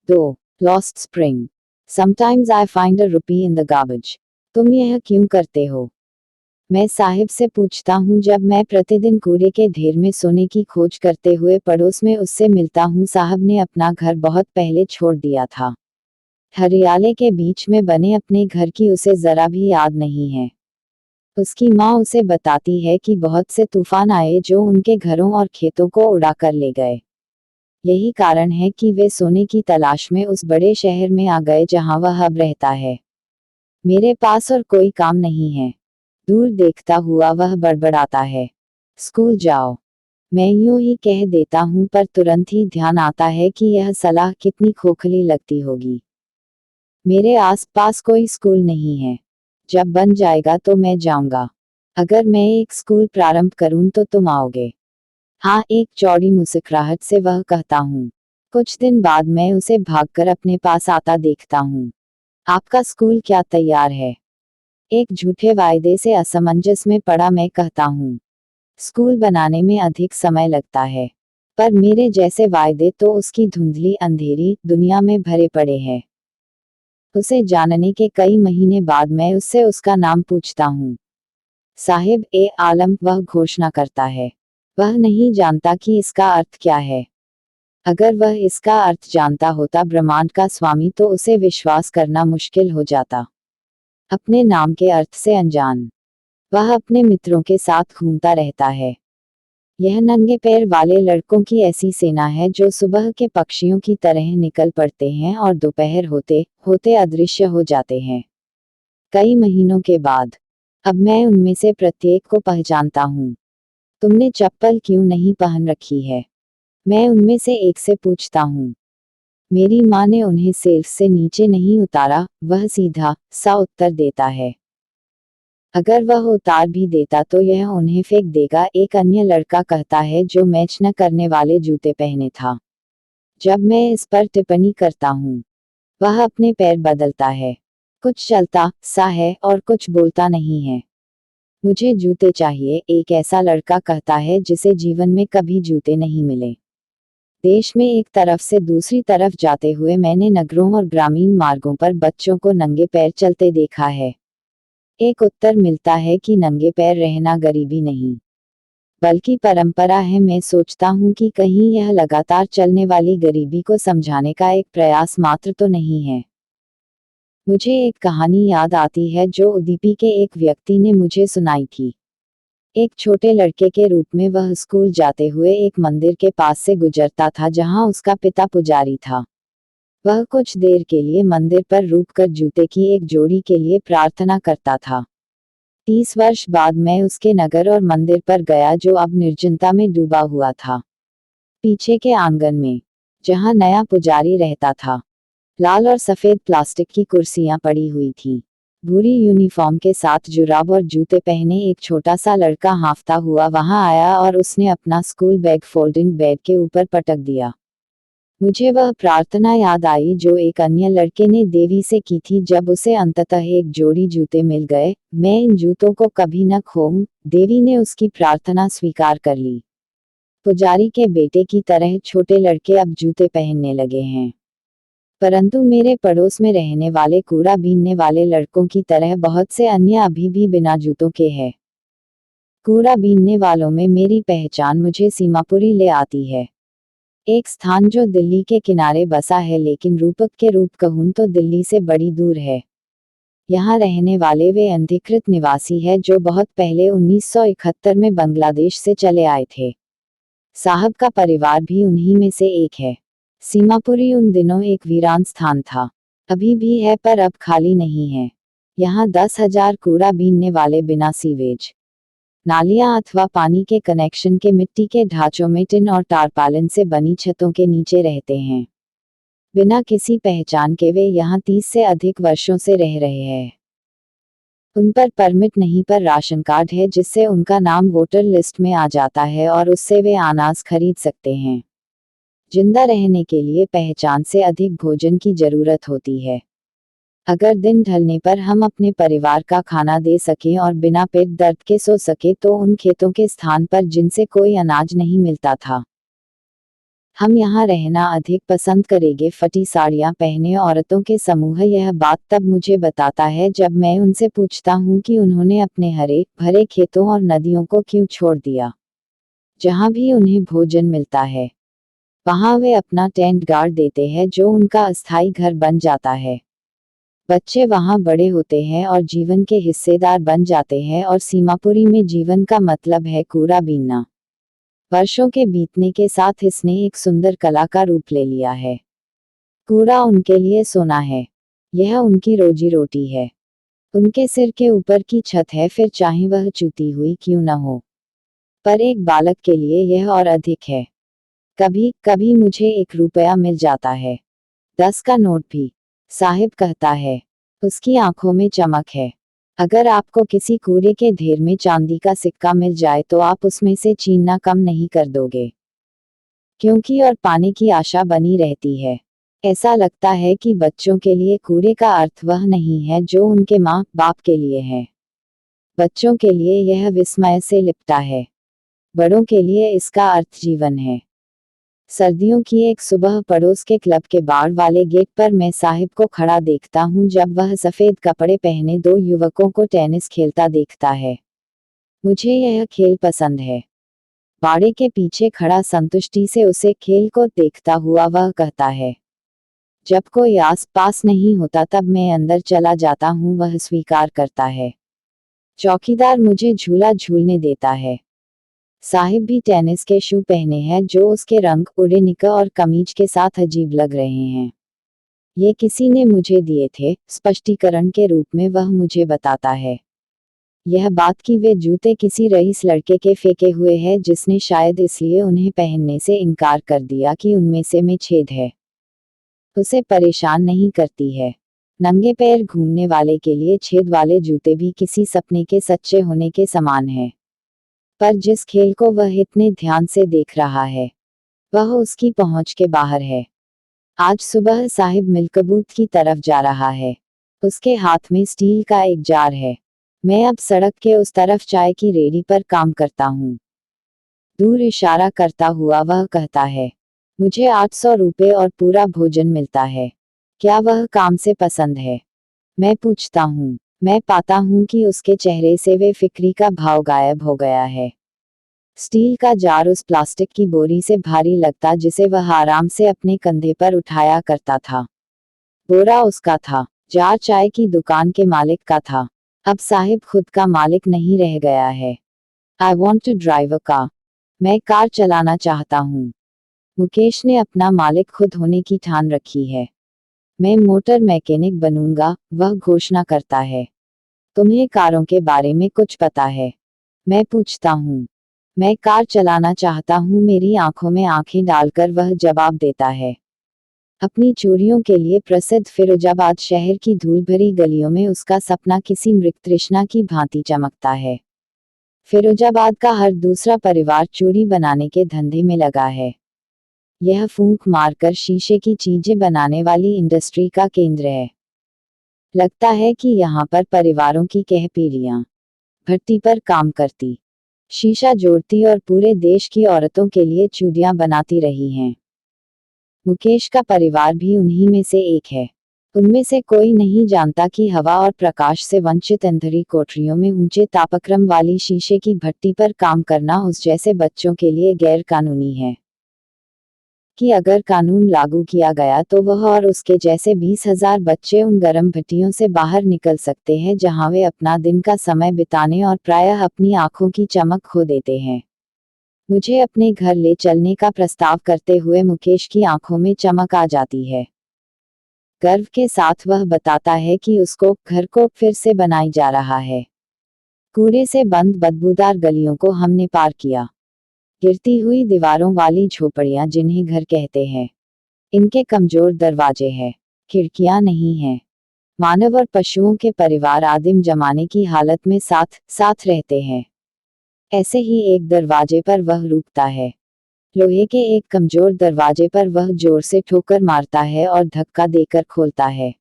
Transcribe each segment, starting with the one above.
2. Lost Spring. Sometimes I find a rupee in the garbage. तुम यह क्यों करते हो? मैं साहिब से पूछता हूँ जब मैं प्रतिदिन कूड़े के ढेर में सोने की खोज करते हुए पड़ोस में उससे मिलता हूँ। साहब ने अपना घर बहुत पहले छोड़ दिया था। हरियाले के बीच में बने अपने घर की उसे जरा भी याद नहीं है। उसकी माँ उसे बताती है कि बहुत से तूफान आए जो उनके घरों और खेतों को उड़ा कर ले गए। यही कारण है कि वे सोने की तलाश में उस बड़े शहर में आ गए जहां वह अब रहता है। मेरे पास और कोई काम नहीं है। दूर देखता हुआ वह बड़बड़ाता है, स्कूल जाओ। मैं यूं ही कह देता हूं पर तुरंत ही ध्यान आता है कि यह सलाह कितनी खोखली लगती होगी। मेरे आसपास कोई स्कूल नहीं है। जब बन जाएगा तो मैं जाऊंगा। अगर मैं एक स्कूल प्रारंभ करूं तो तुम आओगे? हाँ, एक चौड़ी मुस्कुराहट से वह कहता हूँ। कुछ दिन बाद मैं उसे भागकर अपने पास आता देखता हूँ। आपका स्कूल क्या तैयार है? एक झूठे वायदे से असमंजस में पड़ा मैं कहता हूँ, स्कूल बनाने में अधिक समय लगता है, पर मेरे जैसे वायदे तो उसकी धुंधली अंधेरी दुनिया में भरे पड़े हैं। उसे जानने के कई महीने बाद मैं उससे उसका नाम पूछता हूँ। साहिब ए आलम, वह घोषणा करता है। वह नहीं जानता कि इसका अर्थ क्या है। अगर वह इसका अर्थ जानता होता, ब्रह्मांड का स्वामी, तो उसे विश्वास करना मुश्किल हो जाता। अपने नाम के अर्थ से अनजान वह अपने मित्रों के साथ घूमता रहता है। यह नंगे पैर वाले लड़कों की ऐसी सेना है जो सुबह के पक्षियों की तरह निकल पड़ते हैं और दोपहर होते होते अदृश्य हो जाते हैं। कई महीनों के बाद अब मैं उनमें से प्रत्येक को पहचानता हूँ। तुमने चप्पल क्यों नहीं पहन रखी है? मैं उनमें से एक से पूछता हूँ। मेरी माँ ने उन्हें सेल्फ से नीचे नहीं उतारा, वह सीधा सा उत्तर देता है। अगर वह उतार भी देता तो यह उन्हें फेंक देगा, एक अन्य लड़का कहता है जो मैच न करने वाले जूते पहने था। जब मैं इस पर टिप्पणी करता हूँ, वह अपने पैर बदलता है। कुछ चलता सा है और कुछ बोलता नहीं है। मुझे जूते चाहिए, एक ऐसा लड़का कहता है जिसे जीवन में कभी जूते नहीं मिले। देश में एक तरफ से दूसरी तरफ जाते हुए मैंने नगरों और ग्रामीण मार्गों पर बच्चों को नंगे पैर चलते देखा है। एक उत्तर मिलता है कि नंगे पैर रहना गरीबी नहीं, बल्कि परंपरा है। मैं सोचता हूँ कि कहीं यह लगातार चलने वाली गरीबी को समझाने का एक प्रयास मात्र तो नहीं है। मुझे एक कहानी याद आती है जो उदीपी के एक व्यक्ति ने मुझे सुनाई थी। एक छोटे लड़के के रूप में वह स्कूल जाते हुए एक मंदिर के पास से गुजरता था जहां उसका पिता पुजारी था। वह कुछ देर के लिए मंदिर पर रुककर जूते की एक जोड़ी के लिए प्रार्थना करता था। 30 वर्ष बाद मैं उसके नगर और मंदिर पर गया जो अब निर्जनता में डूबा हुआ था। पीछे के आंगन में, जहां नया पुजारी रहता था, लाल और सफेद प्लास्टिक की कुर्सियां पड़ी हुई थीं। भूरी यूनिफॉर्म के साथ जुराब और जूते पहने एक छोटा सा लड़का हांफता हुआ वहां आया और उसने अपना स्कूल बैग फोल्डिंग बेड के ऊपर पटक दिया। मुझे वह प्रार्थना याद आई जो एक अन्य लड़के ने देवी से की थी जब उसे अंततः एक जोड़ी जूते मिल गए। मैं इन जूतों को कभी न खोऊं। देवी ने उसकी प्रार्थना स्वीकार कर ली। पुजारी के बेटे की तरह छोटे लड़के अब जूते पहनने लगे हैं, परंतु मेरे पड़ोस में रहने वाले कूड़ा बीनने वाले लड़कों की तरह बहुत से अन्य अभी भी बिना जूतों के हैं। कूड़ा बीनने वालों में मेरी पहचान मुझे सीमापुरी ले आती है, एक स्थान जो दिल्ली के किनारे बसा है लेकिन रूपक के रूप कहूं तो दिल्ली से बड़ी दूर है। यहाँ रहने वाले वे अनधिकृत निवासी हैं जो बहुत पहले 1971 में बांग्लादेश से चले आए थे। साहब का परिवार भी उन्हीं में से एक है। सीमापुरी उन दिनों एक वीरान स्थान था, अभी भी है पर अब खाली नहीं है। यहाँ 10,000 कूड़ा बीनने वाले बिना सीवेज, नालियां अथवा पानी के कनेक्शन के मिट्टी के ढांचों में टिन और टारपालिन से बनी छतों के नीचे रहते हैं। बिना किसी पहचान के वे यहाँ 30 से अधिक वर्षों से रह रहे हैं। उन पर परमिट नहीं पर राशन कार्ड है जिससे उनका नाम वोटर लिस्ट में आ जाता है और उससे वे अनाज खरीद सकते हैं। जिंदा रहने के लिए पहचान से अधिक भोजन की जरूरत होती है। अगर दिन ढलने पर हम अपने परिवार का खाना दे सकें और बिना पेट दर्द के सो सके तो उन खेतों के स्थान पर जिनसे कोई अनाज नहीं मिलता था, हम यहाँ रहना अधिक पसंद करेंगे। फटी साड़ियाँ पहने औरतों के समूह। यह बात तब मुझे बताता है जब मैं उनसे पूछता हूँ कि उन्होंने अपने हरे भरे खेतों और नदियों को क्यों छोड़ दिया। जहाँ भी उन्हें भोजन मिलता है वहाँ वे अपना टेंट गाड़ देते हैं, जो उनका अस्थायी घर बन जाता है। बच्चे वहाँ बड़े होते हैं और जीवन के हिस्सेदार बन जाते हैं, और सीमापुरी में जीवन का मतलब है कूड़ा बीनना। वर्षों के बीतने के साथ इसने एक सुंदर कला का रूप ले लिया है। कूड़ा उनके लिए सोना है। यह उनकी रोजी रोटी है। उनके सिर के ऊपर की छत है, फिर चाहे वह चूती हुई क्यों न हो। पर एक बालक के लिए यह और अधिक है। कभी कभी मुझे 1 रुपया मिल जाता है, 10 का नोट भी। साहिब कहता है। उसकी आंखों में चमक है। अगर आपको किसी कूड़े के ढेर में चांदी का सिक्का मिल जाए तो आप उसमें से छीनना कम नहीं कर दोगे, क्योंकि और पाने की आशा बनी रहती है। ऐसा लगता है कि बच्चों के लिए कूड़े का अर्थ वह नहीं है जो उनके माँ बाप के लिए है। बच्चों के लिए यह विस्मय से लिपटा है। बड़ों के लिए इसका अर्थ जीवन है। सर्दियों की एक सुबह पड़ोस के क्लब के बाड़ वाले गेट पर मैं साहिब को खड़ा देखता हूँ जब वह सफेद कपड़े पहने 2 युवकों को टेनिस खेलता देखता है। मुझे यह खेल पसंद है। बाड़े के पीछे खड़ा संतुष्टि से उसे खेल को देखता हुआ वह कहता है। जब कोई आस पास नहीं होता तब मैं अंदर चला जाता हूँ, वह स्वीकार करता है। चौकीदार मुझे झूला झूलने देता है। साहिब भी टेनिस के शू पहने हैं जो उसके रंग, उड़े निकर और कमीज के साथ अजीब लग रहे हैं। ये किसी ने मुझे दिए थे, स्पष्टीकरण के रूप में वह मुझे बताता है। यह बात कि वे जूते किसी रईस लड़के के फेंके हुए हैं जिसने शायद इसलिए उन्हें पहनने से इनकार कर दिया कि उनमें से में छेद है, उसे परेशान नहीं करती है। नंगे पैर घूमने वाले के लिए छेद वाले जूते भी किसी सपने के सच्चे होने के समान है। पर जिस खेल को वह इतने ध्यान से देख रहा है वह उसकी पहुंच के बाहर है। आज सुबह साहिब मिल्कबूत की तरफ जा रहा है। उसके हाथ में स्टील का एक जार है। मैं अब सड़क के उस तरफ चाय की रेहड़ी पर काम करता हूँ। दूर इशारा करता हुआ वह कहता है, मुझे 800 रुपये और पूरा भोजन मिलता है। क्या वह काम से पसंद है? मैं पूछता हूँ। मैं पाता हूँ कि उसके चेहरे से वे फिक्री का भाव गायब हो गया है। स्टील का जार उस प्लास्टिक की बोरी से भारी लगता जिसे वह आराम से अपने कंधे पर उठाया करता था। बोरा उसका था, जार चाय की दुकान के मालिक का था। अब साहिब खुद का मालिक नहीं रह गया है। I want to drive a car. मैं कार चलाना चाहता हूँ। मुकेश ने अपना मालिक खुद होने की ठान रखी है। मैं मोटर मैकेनिक बनूंगा, वह घोषणा करता है। तुम्हें कारों के बारे में कुछ पता है? मैं पूछता हूँ। मैं कार चलाना चाहता हूँ, मेरी आंखों में आंखें डालकर वह जवाब देता है। अपनी चोरियों के लिए प्रसिद्ध फिरोजाबाद शहर की धूल भरी गलियों में उसका सपना किसी मृग तृष्णा की भांति चमकता है। फिरोजाबाद का हर दूसरा परिवार चोरी बनाने के धंधे में लगा है। यह फूंक मारकर शीशे की चीजें बनाने वाली इंडस्ट्री का केंद्र है। लगता है कि यहाँ पर परिवारों की कई पीढ़ियां भट्टी पर काम करती, शीशा जोड़ती और पूरे देश की औरतों के लिए चूड़ियां बनाती रही हैं। मुकेश का परिवार भी उन्हीं में से एक है। उनमें से कोई नहीं जानता कि हवा और प्रकाश से वंचित अंधेरी कोठरियों में ऊंचे तापक्रम वाली शीशे की भट्टी पर काम करना उस जैसे बच्चों के लिए गैर कानूनी है, कि अगर कानून लागू किया गया तो वह और उसके जैसे 20,000 बच्चे उन गर्म भट्टियों से बाहर निकल सकते हैं जहां वे अपना दिन का समय बिताने और प्रायः अपनी आंखों की चमक खो देते हैं। मुझे अपने घर ले चलने का प्रस्ताव करते हुए मुकेश की आंखों में चमक आ जाती है। गर्व के साथ वह बताता है कि उसको घर को फिर से बनाई जा रहा है। कूड़े से बंद बदबूदार गलियों को हमने पार किया। गिरती हुई दीवारों वाली झोपड़ियां जिन्हें घर कहते हैं, इनके कमजोर दरवाजे हैं, खिड़कियां नहीं हैं। मानव और पशुओं के परिवार आदिम जमाने की हालत में साथ साथ रहते हैं। ऐसे ही एक दरवाजे पर वह रुकता है। लोहे के एक कमजोर दरवाजे पर वह जोर से ठोकर मारता है और धक्का देकर खोलता है।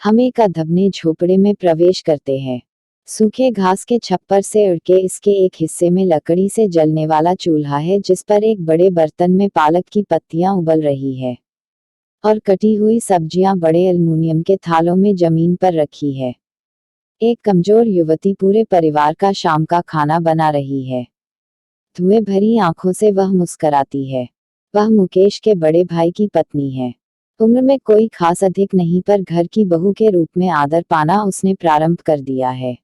हम एक अधबने झोपड़े में प्रवेश करते हैं। सूखे घास के छप्पर से उड़ के इसके एक हिस्से में लकड़ी से जलने वाला चूल्हा है जिस पर एक बड़े बर्तन में पालक की पत्तियां उबल रही है और कटी हुई सब्जियां बड़े एल्युमिनियम के थालों में जमीन पर रखी है। एक कमजोर युवती पूरे परिवार का शाम का खाना बना रही है। धुएं भरी आंखों से वह मुस्कराती है। वह मुकेश के बड़े भाई की पत्नी है। उम्र में कोई खास अधिक नहीं पर घर की बहू के रूप में आदर पाना उसने प्रारंभ कर दिया है।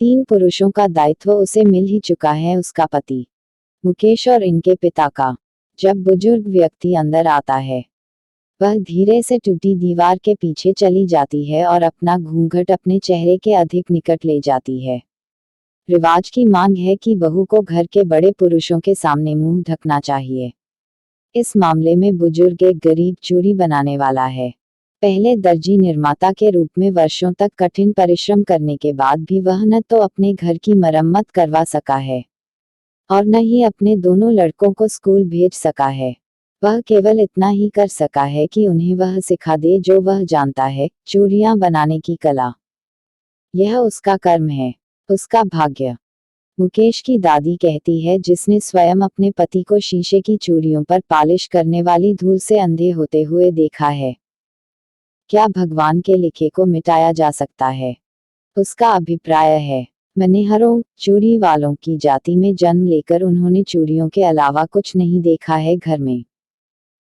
3 पुरुषों का दायित्व उसे मिल ही चुका है, उसका पति मुकेश और इनके पिता का। जब बुजुर्ग व्यक्ति अंदर आता है वह धीरे से टूटी दीवार के पीछे चली जाती है और अपना घूंघट अपने चेहरे के अधिक निकट ले जाती है। रिवाज की मांग है कि बहू को घर के बड़े पुरुषों के सामने मुंह ढकना चाहिए। इस मामले में बुजुर्ग एक गरीब चूड़ी बनाने वाला है। पहले दर्जी निर्माता के रूप में वर्षों तक कठिन परिश्रम करने के बाद भी वह न तो अपने घर की मरम्मत करवा सका है और न ही अपने दोनों लड़कों को स्कूल भेज सका है। वह केवल इतना ही कर सका है कि उन्हें वह सिखा दे जो वह जानता है, चूड़ियां बनाने की कला। यह उसका कर्म है, उसका भाग्य। मुकेश की दादी कहती है, जिसने स्वयं अपने पति को शीशे की चूड़ियों पर पालिश करने वाली धूल से अंधे होते हुए देखा है, क्या भगवान के लिखे को मिटाया जा सकता है? उसका अभिप्राय है, मनेहरों, चूड़ी वालों की जाति में जन्म लेकर उन्होंने चूड़ियों के अलावा कुछ नहीं देखा है घर में,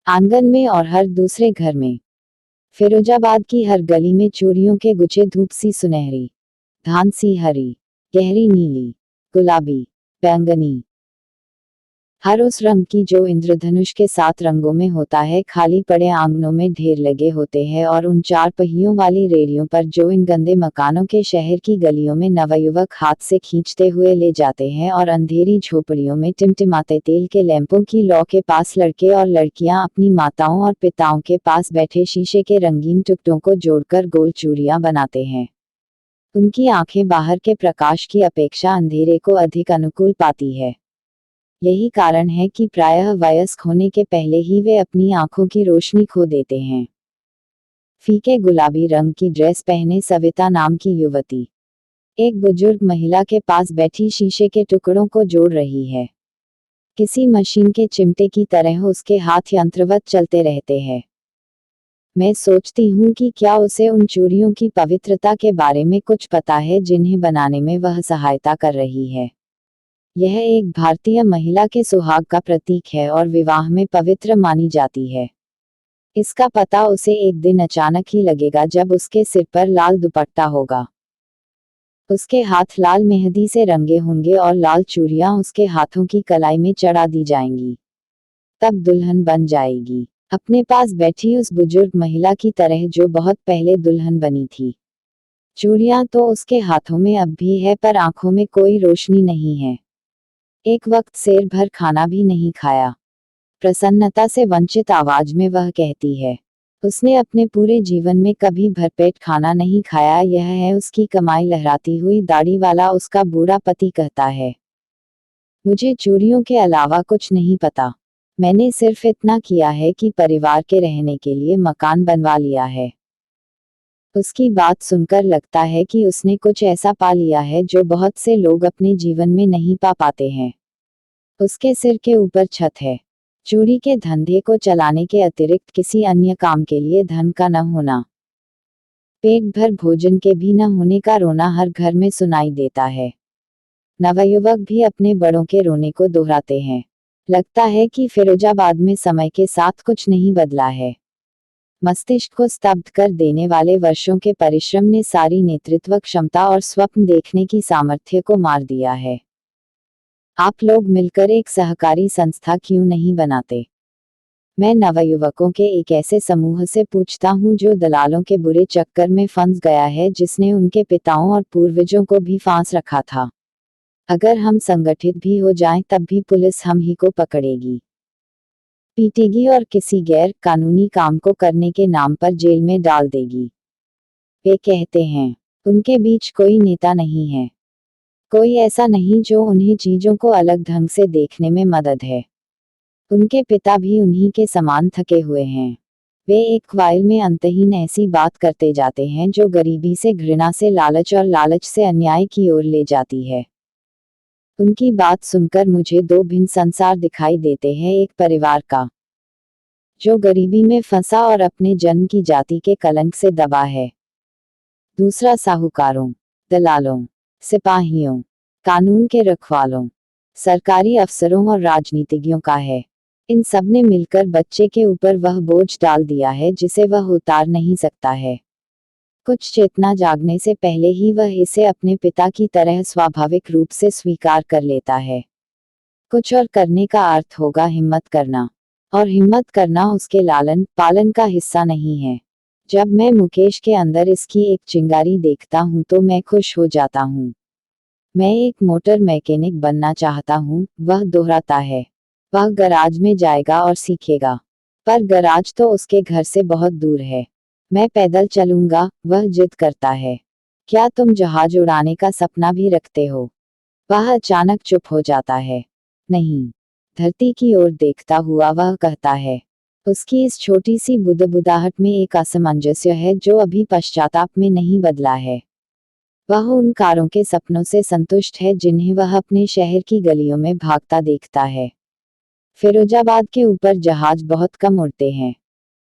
आंगन में और हर दूसरे घर में। फिरोजाबाद की हर गली में चूड़ियों के गुच्छे, धूप सी सुनहरी, धान सी हरी, गहरी नीली, गुलाबी, बैंगनी, हर उस रंग की जो इंद्रधनुष के 7 रंगों में होता है, खाली पड़े आंगनों में ढेर लगे होते हैं और उन 4 पहियों वाली रेडियों पर जो इन गंदे मकानों के शहर की गलियों में नवयुवक हाथ से खींचते हुए ले जाते हैं और अंधेरी झोपड़ियों में टिमटिमाते तेल के लैंपों की लौ के पास लड़के और लड़कियां अपनी माताओं और पिताओं के पास बैठे शीशे के रंगीन टुकड़ों को जोड़कर गोल चूड़ियां बनाते हैं। उनकी आंखें बाहर के प्रकाश की अपेक्षा अंधेरे को अधिक अनुकूल पाती है। यही कारण है कि प्रायः वयस्क होने के पहले ही वे अपनी आंखों की रोशनी खो देते हैं। फीके गुलाबी रंग की ड्रेस पहने सविता नाम की युवती एक बुजुर्ग महिला के पास बैठी शीशे के टुकड़ों को जोड़ रही है। किसी मशीन के चिमटे की तरह उसके हाथ यंत्रवत चलते रहते हैं। मैं सोचती हूँ कि क्या उसे उन चूड़ियों की पवित्रता के बारे में कुछ पता है जिन्हें बनाने में वह सहायता कर रही है। यह एक भारतीय महिला के सुहाग का प्रतीक है और विवाह में पवित्र मानी जाती है। इसका पता उसे एक दिन अचानक ही लगेगा जब उसके सिर पर लाल दुपट्टा होगा, उसके हाथ लाल मेहंदी से रंगे होंगे और लाल चूड़ियां उसके हाथों की कलाई में चढ़ा दी जाएंगी। तब दुल्हन बन जाएगी, अपने पास बैठी उस बुजुर्ग महिला की तरह जो बहुत पहले दुल्हन बनी थी। चूड़ियां तो उसके हाथों में अब भी है पर आंखों में कोई रोशनी नहीं है। एक वक्त शेर भर खाना भी नहीं खाया। प्रसन्नता से वंचित आवाज में वह कहती है, उसने अपने पूरे जीवन में कभी भरपेट खाना नहीं खाया। यह है उसकी कमाई। लहराती हुई दाढ़ी वाला उसका बूढ़ा पति कहता है, मुझे चूड़ियों के अलावा कुछ नहीं पता। मैंने सिर्फ इतना किया है कि परिवार के रहने के लिए मकान बनवा लिया है। उसकी बात सुनकर लगता है कि उसने कुछ ऐसा पा लिया है जो बहुत से लोग अपने जीवन में नहीं पा पाते हैं। उसके सिर के ऊपर छत है। चूड़ी के धंधे को चलाने के अतिरिक्त किसी अन्य काम के लिए धन का न होना, पेट भर भोजन के भी न होने का रोना हर घर में सुनाई देता है। नवयुवक भी अपने बड़ों के रोने को दोहराते हैं। लगता है कि फिरोजाबाद में समय के साथ कुछ नहीं बदला है। मस्तिष्क को स्तब्ध कर देने वाले वर्षों के परिश्रम ने सारी नेतृत्व क्षमता और स्वप्न देखने की सामर्थ्य को मार दिया है। आप लोग मिलकर एक सहकारी संस्था क्यों नहीं बनाते? मैं नवयुवकों के एक ऐसे समूह से पूछता हूँ जो दलालों के बुरे चक्कर में फंस गया है, जिसने उनके पिताओं और पूर्वजों को भी फांस रखा था। अगर हम संगठित भी हो जाएं तब भी पुलिस हम ही को पकड़ेगी, पीटेगी और किसी गैर कानूनी काम को करने के नाम पर जेल में डाल देगी। वे कहते हैं, उनके बीच कोई नेता नहीं है, कोई ऐसा नहीं जो उन्हें चीजों को अलग ढंग से देखने में मदद है। उनके पिता भी उन्हीं के समान थके हुए हैं। वे एक वाइल में अंतहीन ऐसी बात करते जाते हैं जो गरीबी से घृणा से लालच और लालच से अन्याय की ओर ले जाती है। उनकी बात सुनकर मुझे दो भिन्न संसार दिखाई देते हैं, एक परिवार का जो गरीबी में फंसा और अपने जन्म की जाति के कलंक से दबा है, दूसरा साहूकारों, दलालों, सिपाहियों, कानून के रखवालों, सरकारी अफसरों और राजनीतिज्ञों का है। इन सब ने मिलकर बच्चे के ऊपर वह बोझ डाल दिया है जिसे वह उतार नहीं सकता है। कुछ चेतना जागने से पहले ही वह इसे अपने पिता की तरह स्वाभाविक रूप से स्वीकार कर लेता है। कुछ और करने का अर्थ होगा हिम्मत करना, और हिम्मत करना उसके लालन पालन का हिस्सा नहीं है। जब मैं मुकेश के अंदर इसकी एक चिंगारी देखता हूँ तो मैं खुश हो जाता हूँ। मैं एक मोटर मैकेनिक बनना चाहता हूँ, वह दोहराता है। वह गराज में जाएगा और सीखेगा, पर गराज तो उसके घर से बहुत दूर है। मैं पैदल चलूंगा, वह जिद करता है। क्या तुम जहाज उड़ाने का सपना भी रखते हो? वह अचानक चुप हो जाता है। नहीं। धरती की ओर देखता हुआ वह कहता है। उसकी इस छोटी सी बुदबुदाहट में एक असमंजस्य है जो अभी पश्चाताप में नहीं बदला है। वह उन कारों के सपनों से संतुष्ट है जिन्हें वह अपने शहर की गलियों में भागता देखता है। फिरोजाबाद के ऊपर जहाज बहुत कम उड़ते हैं।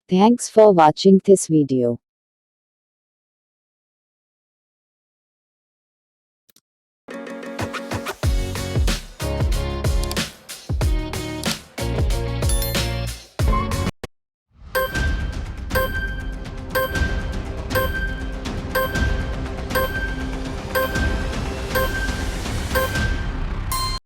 Thanks for watching this video.